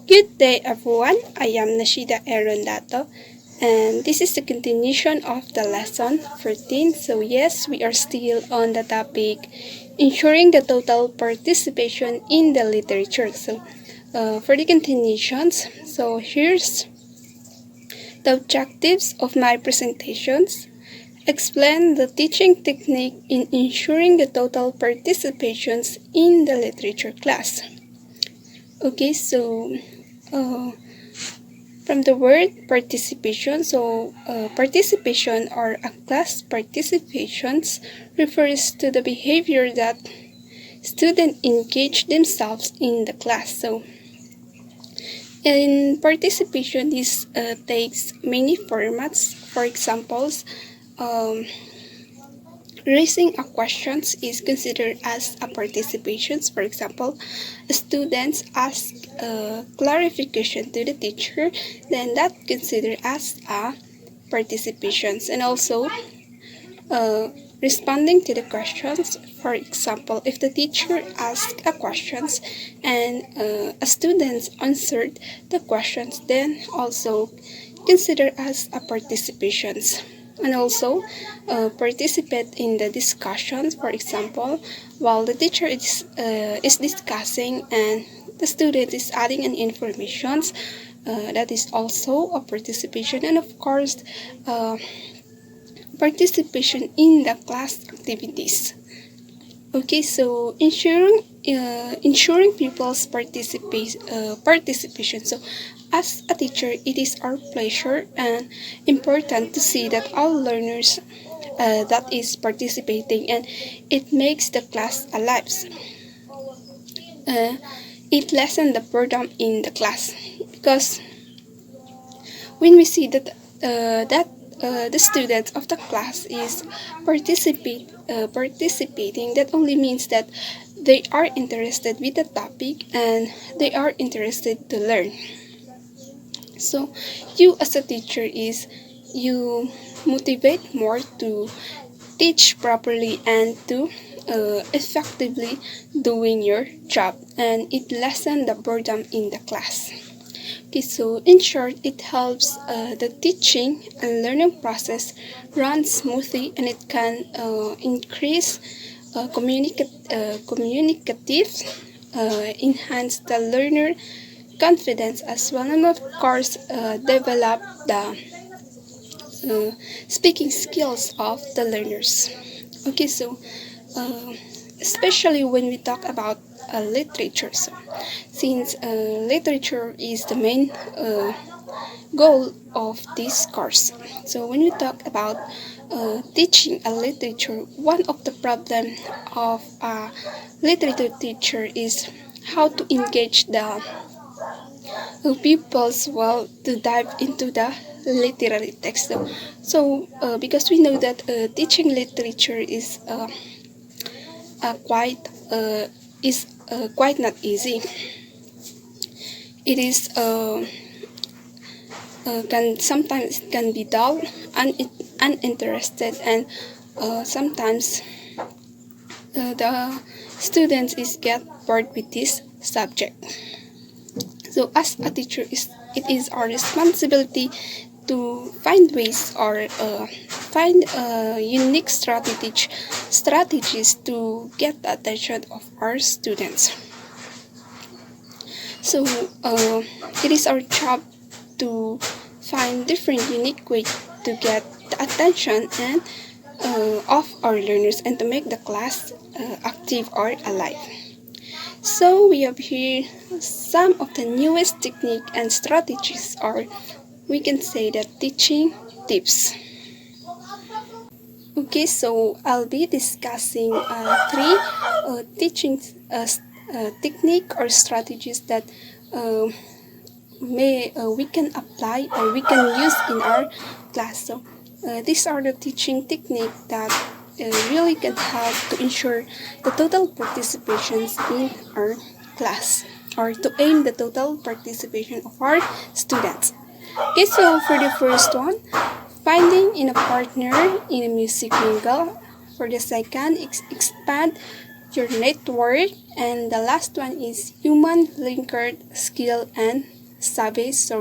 Good day, everyone. I am Nashida Erondato, and this is the continuation of the lesson 14. So, yes, we are still on the topic ensuring the total participation in the literature. So, for the continuations, so here's the objectives of my presentations. Explain the teaching technique in ensuring the total participations in the literature class. Okay, so uh, from the word participation, participation or a class participations refers to the behavior that students engage themselves in the class. So, in participation, this takes many formats. For examples, um, raising a question is considered as a participation. For example, students ask clarification to the teacher, then that considered as a participation. And also, responding to the questions. For example, if the teacher asked a questions and a student answered the questions, then also consider as a participations. And also participate in the discussions. For example, while the teacher is discussing and the student is adding an information, that is also a participation. And of course, participation in the class activities. Okay, so ensuring people's participation. So, as a teacher, it is our pleasure and important to see that all learners that is participating, and it makes the class alive. Uh, it lessens the boredom in the class because when we see that the students of the class is participating, that only means that they are interested with the topic and they are interested to learn. So you as a teacher is you motivate more to teach properly and to effectively doing your job, and it lessens the boredom in the class. Okay, so in short, it helps the teaching and learning process run smoothly, and it can increase communicative, enhance the learner confidence as well, and of course, develop the speaking skills of the learners. Okay, so uh, especially when we talk about literature. So, since literature is the main goal of this course. So when we talk about teaching a literature, one of the problem of a literature teacher is how to engage the pupils well to dive into the literary text. So because we know that teaching literature quite is quite not easy. It is can sometimes it can be dull, uninterested, and sometimes the students is get bored with this subject. So as a teacher, it is our responsibility to find ways or find unique strategies to get the attention of our students. So it is our job to find different unique ways to get the attention and of our learners and to make the class active or alive. So we have here some of the newest technique and strategies, or we can say that teaching tips. Okay, so I'll be discussing three teaching technique or strategies that uh, we can apply or we can use in our class. So these are the teaching technique that really can help to ensure the total participations in our class, or to aim the total participation of our students. Okay, so for the first one, finding in a partner in a music mingle. For the second, expand your network. And the last one is human linked skill and surveys.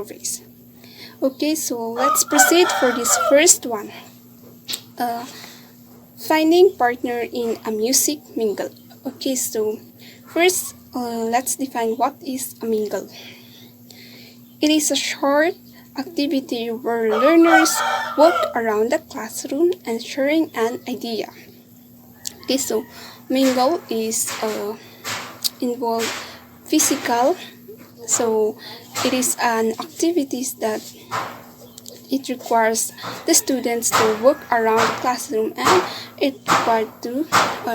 Okay, so let's proceed for this first one. Finding partner in a music mingle. Okay, so first, let's define what is a mingle. It is a short activity where learners walk around the classroom and sharing an idea. Okay, so mingle is involve physical. So it is an activities that it requires the students to work around the classroom and it required to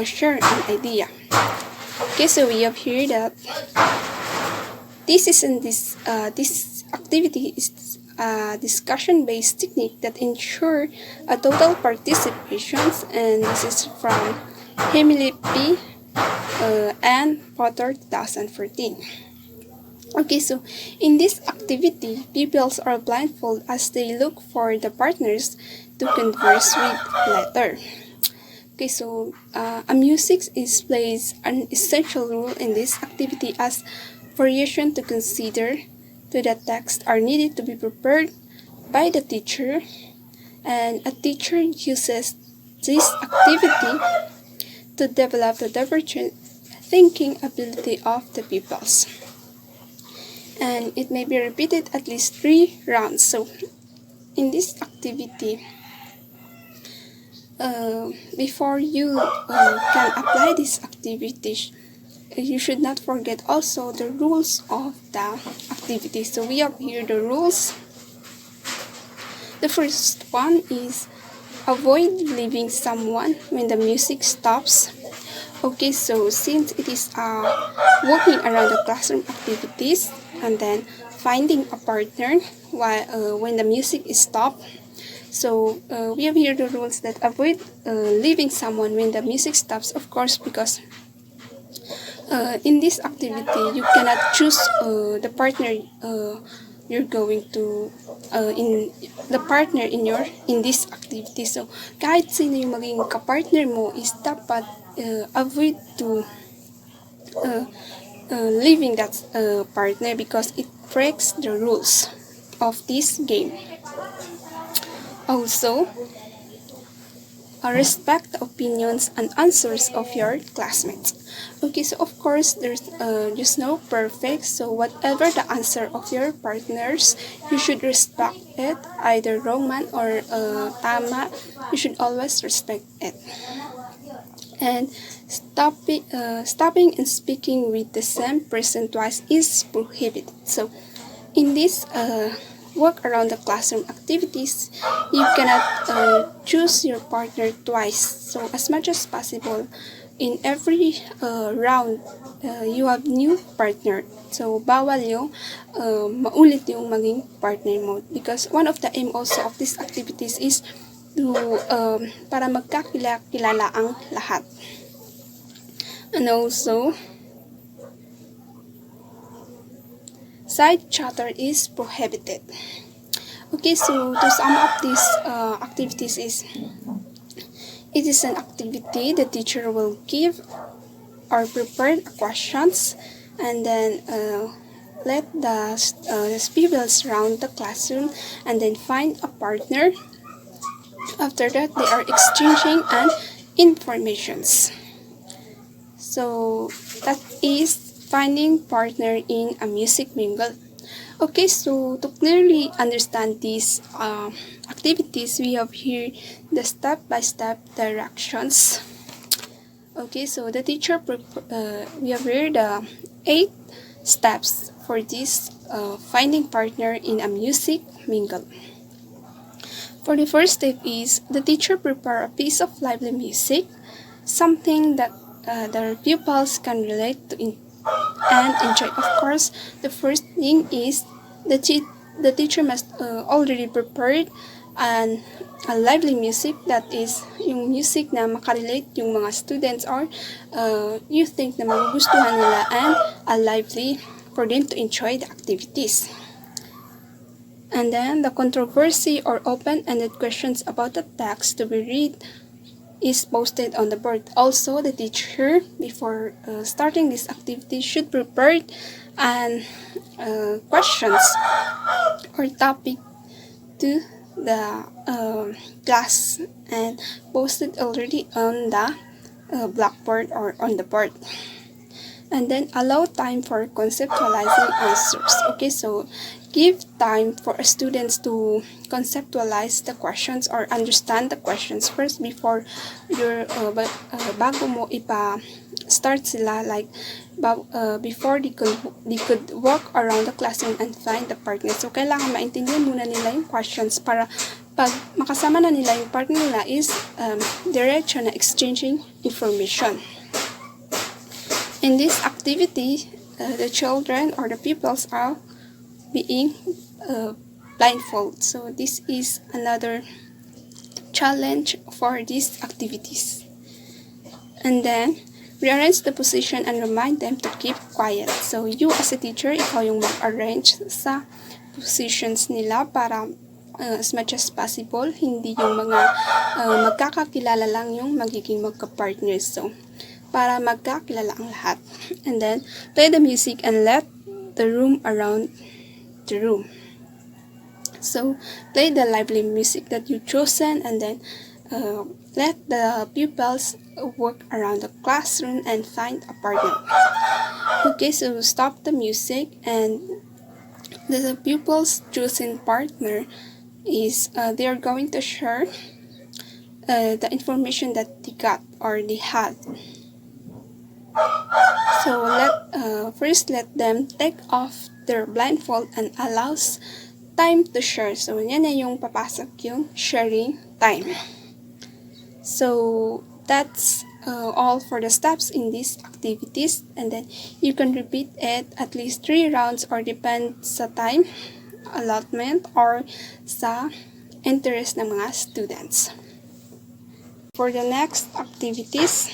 share an idea. Okay, so we have here that this activity is a discussion-based technique that ensure a total participations, and this is from Emily P. And Potter 2014. Okay, so in this activity, pupils are blindfolded as they look for the partners to converse with later. Okay, so music plays an essential role in this activity as variation to consider to the text are needed to be prepared by the teacher, and a teacher uses this activity to develop the divergent thinking ability of the pupils. And it may be repeated at least 3 rounds. So in this activity, before you can apply this activity, you should not forget also the rules of the activity. So we have here the rules. The first one is avoid leaving someone when the music stops. Okay, so since it is walking around the classroom activities and then finding a partner while when the music is stopped. So we have here the rules that avoid leaving someone when the music stops, of course, because in this activity you cannot choose the partner you're going to in the partner in this activity. So kahit sino yung maging kapartner mo is dapat avoid to leaving that partner because it breaks the rules of this game. Also, respect the opinions and answers of your classmates. Okay, so of course there's just no perfect, so whatever the answer of your partners, you should respect it, either wrong man or tama, you should always respect it. And stopping and speaking with the same person twice is prohibited. So in this work around the classroom activities, you cannot choose your partner twice. So as much as possible, in every round, you have new partner. So bawal yung maulit yung maging partner mo. Because one of the aim also of these activities is to para magkakilala ang lahat. And also, side chatter is prohibited. Okay, so to sum up these activities it is an activity the teacher will give or prepare questions and then let the pupils round the classroom and then find a partner. After that, they are exchanging an informations. So that is finding partner in a music mingle. Okay, so to clearly understand these activities, we have here the step-by-step directions. Okay, so the teacher, we have here the 8 steps for this finding partner in a music mingle. For the first step is the teacher prepare a piece of lively music, something that the pupils can relate to and enjoy. Of course, the first thing is the teacher must already prepared a lively music, that is yung music na makarelate yung mga students or you think na magugustuhan nila, and a lively for them to enjoy the activities. And then the controversy or open-ended questions about the text to be read is posted on the board. Also, the teacher, before starting this activity, should prepare and questions or topic to the class and posted already on the blackboard or on the board. And then allow time for conceptualizing answers. Okay, so give time for students to conceptualize the questions or understand the questions first before bago mo start sila, like before they could walk around the classroom and find the partner. So kailangan maintindihan muna nila yung questions para pag makasama na nila yung partner nila is diretso na exchanging information. In this activity, the children or the pupils are being blindfolded. So this is another challenge for these activities. And then, rearrange the position and remind them to keep quiet. So you as a teacher, ikaw yung mag-arrange sa positions nila para as much as possible, hindi yung mga magkakakilala lang yung magiging magka-partners. So, para magkakilala ang lahat. And then, play the music and let the room around the room. So, play the lively music that you've chosen and then let the pupils work around the classroom and find a partner. Okay, so stop the music and the pupils choosing partner is they are going to share the information that they got or they had. So first let them take off their blindfold and allows time to share. So yan na yung papasok yung sharing time. So that's all for the steps in these activities, and then you can repeat it at least 3 rounds or depend sa time allotment or sa interest ng mga students. For the next activities,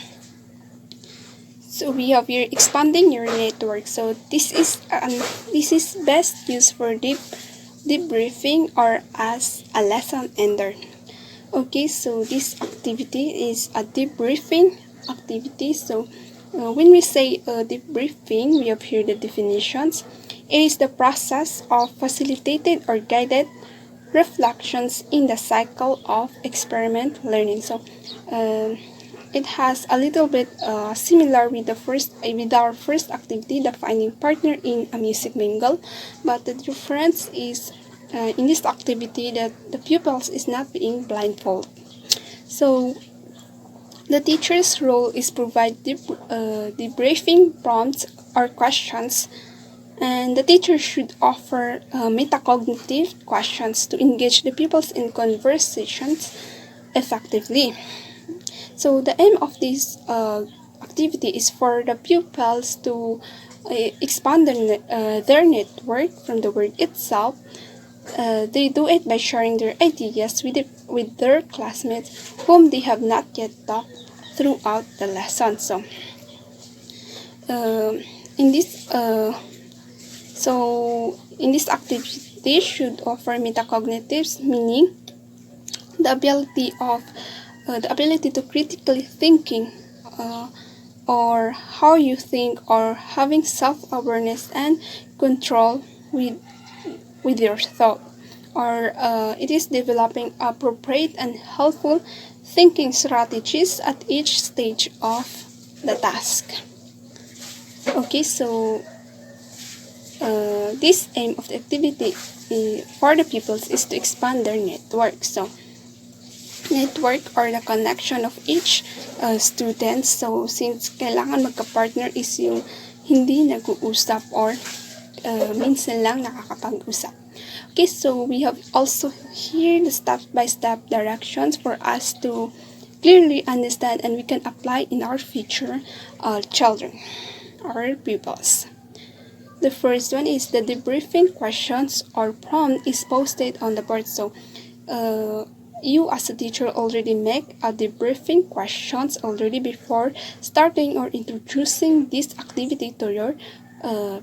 so we have here expanding your network. So this is best used for debriefing or as a lesson ender. Okay, so this activity is a debriefing activity. So when we say debriefing, we have here the definitions. It is the process of facilitated or guided reflections in the cycle of experiment learning. So it has a little bit similar with our first activity, the finding partner in a music mingle, but the difference is in this activity that the pupils is not being blindfolded. So the teacher's role is provide debriefing prompts or questions, and the teacher should offer metacognitive questions to engage the pupils in conversations effectively. So the aim of this activity is for the pupils to expand their network from the word itself. They do it by sharing their ideas with their classmates whom they have not yet talked throughout the lesson. So in this activity should offer metacognitives, meaning the ability to critically thinking or how you think, or having self-awareness and control with your thought, or it is developing appropriate and helpful thinking strategies at each stage of the task. Okay, so this aim of the activity for the pupils is to expand their network. So network or the connection of each student. So since kailangan magka-partner is yung hindi nag-uusap or minsan lang nakakapag-usap. Okay, so we have also here the step-by-step directions for us to clearly understand and we can apply in our future children or pupils. The first one is the debriefing questions or prompt is posted on the board. So you as a teacher already make a debriefing questions already before starting or introducing this activity to your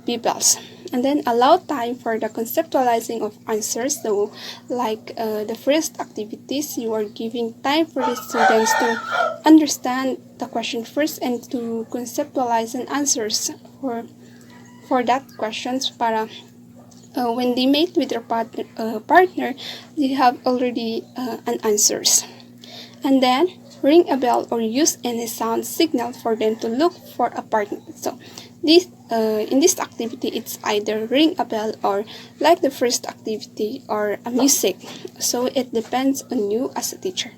pupils, and then allow time for the conceptualizing of answers. So like the first activities, you are giving time for the students to understand the question first and to conceptualize an answers for that questions para when they mate with their partner, they have already an answers. And then ring a bell or use any sound signal for them to look for a partner. So this in this activity, it's either ring a bell or like the first activity or a music. So it depends on you as a teacher.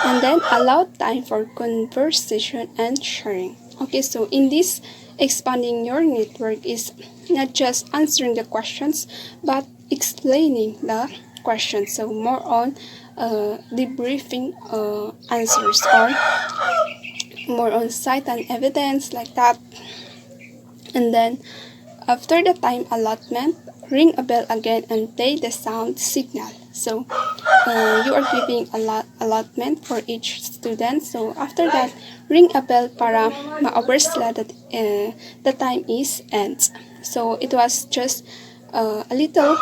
And then allow time for conversation and sharing. Okay, so in this, expanding your network is not just answering the questions, but explaining the questions. So more on debriefing answers, or more on cite and evidence like that. And then after the time allotment, ring a bell again and play the sound signal. So you are giving a allotment for each student. So after that, ring a bell para ma-aware sila that the time is ends. So it was just a little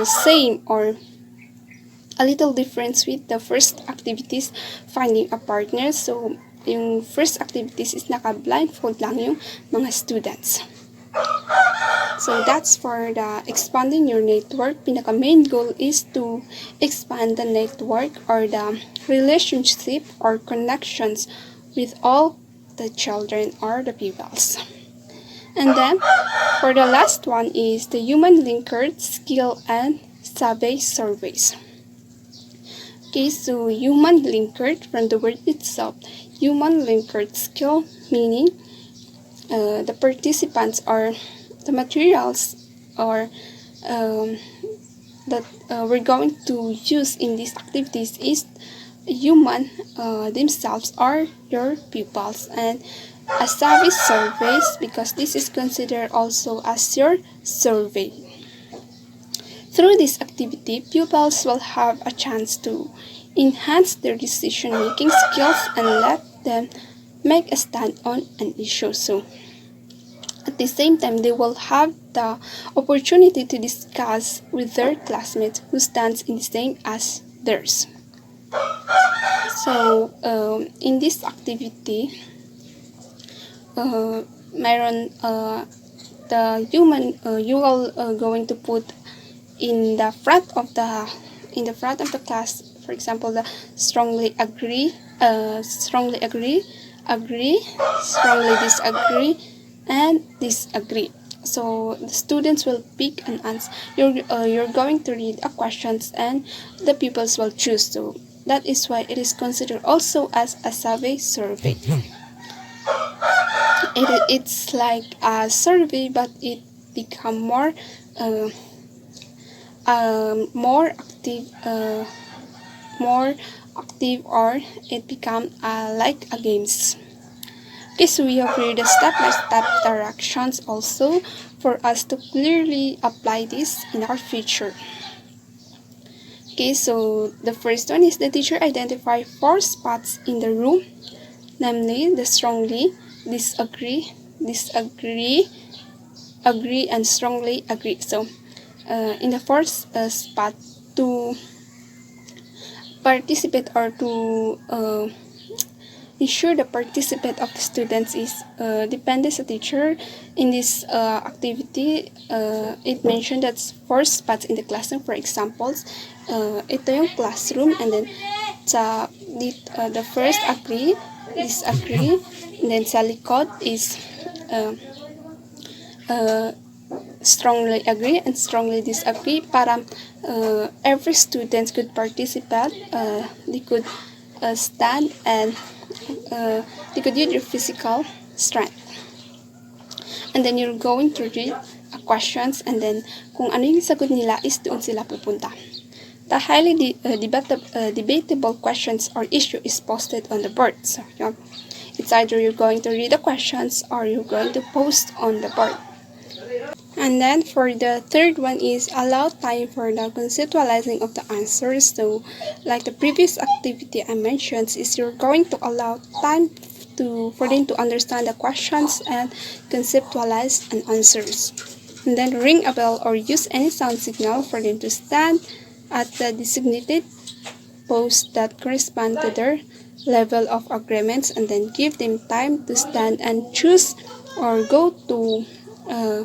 same or a little difference with the first activities, finding a partner. So yung first activities is naka-blindfold lang yung mga students. So that's for the expanding your network. Pinaka main goal is to expand the network or the relationship or connections with all the children or the pupils. And then for the last one is the human linkered skill and surveys. Okay, so human linkered, from the word itself, human linkered skill, meaning the participants or the materials or that we're going to use in these activities is human themselves or your pupils, and a savvy surveys, because this is considered also as your survey. Through this activity, pupils will have a chance to enhance their decision-making skills and let them make a stand on an issue. So at the same time, they will have the opportunity to discuss with their classmates who stands in the same as theirs. So in this activity, mayroon the human you will going to put in the front of the class. For example, the strongly agree, strongly disagree, and disagree. So the students will pick an answer. You're going to read a questions and the pupils will choose. So that is why it is considered also as a survey. It's like a survey, but it become more active, or it become like a games. Okay, so we have read the step-by-step directions also for us to clearly apply this in our future. Okay, so the first one is the teacher identify 4 spots in the room, namely the strongly disagree, agree, and strongly agree. So in the first spot, to participate or to ensure the participate of the students is dependent sa teacher. In this activity, it mentioned that 4 spots in the classroom. For examples, ito yung classroom, and then the first agree, disagree, and then sa likod is strongly agree and strongly disagree, para every student could participate. They could stand and they could use their physical strength. And then you're going to read questions, and then kung ano yung sagot nila is doon sila pupunta. The highly debatable questions or issue is posted on the board. So it's either you're going to read the questions or you're going to post on the board. And then for the third one is allow time for the conceptualizing of the answers. So like the previous activity I mentioned, is you're going to allow time for them to understand the questions and conceptualize an answers. And then ring a bell or use any sound signal for them to stand at the designated post that correspond to their level of agreements, and then give them time to stand and choose or go to uh,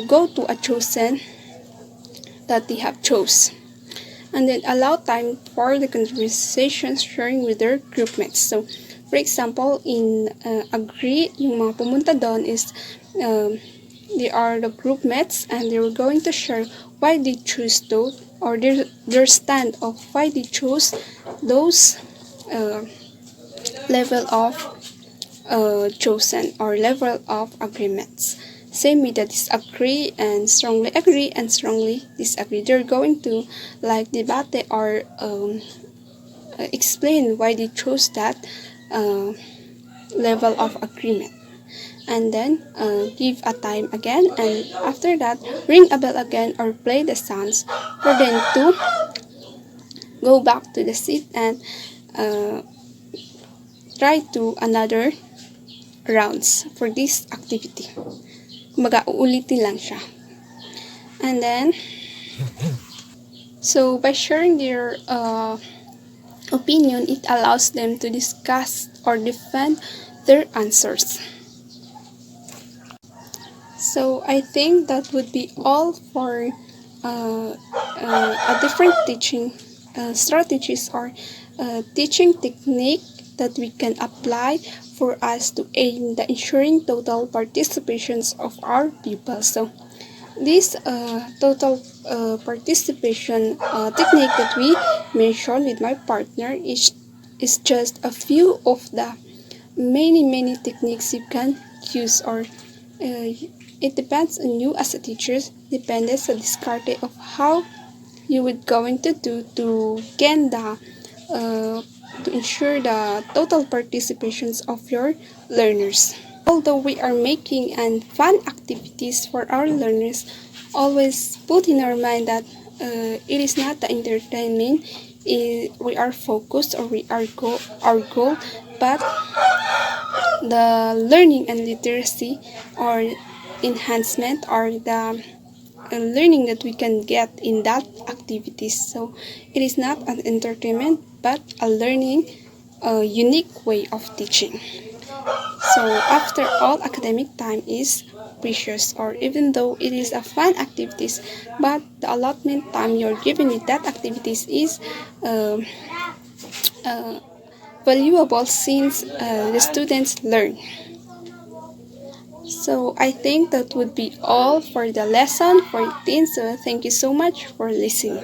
go to a chosen that they have chose. And then allow time for the conversation sharing with their group mates. So, for example, in agree, yung mga pumunta doon is they are the group mates and they were going to share why they choose those or their stand of why they chose those level of chosen or level of agreements. Same with the disagree and strongly disagree. They're going to like debate or explain why they chose that uh, level of agreement. And then give a time again, and after that ring a bell again or play the sounds for them to go back to the seat and uh, try to another rounds for this activity. Kumbaga, uulitin lang siya. And then, so by sharing their opinion, it allows them to discuss or defend their answers. So I think that would be all for a different teaching strategies or teaching technique that we can apply for us to aim the ensuring total participations of our pupils. So this total participation technique that we mentioned with my partner is just a few of the many techniques you can use, or it depends on you as a teacher, depends sa diskarte of how you would going to do to gain the to ensure the total participations of your learners. Although we are making and fun activities for our learners, always put in our mind that it is not the entertainment we are focused or we are our goal, but the learning and literacy or enhancement or the learning that we can get in that activities. So it is not an entertainment but a learning, a unique way of teaching. So after all, academic time is precious, or even though it is a fun activities, but the allotment time you're given with that activities is uh, uh, valuable since the students learn. So I think that would be all for the lesson 14. So thank you so much for listening.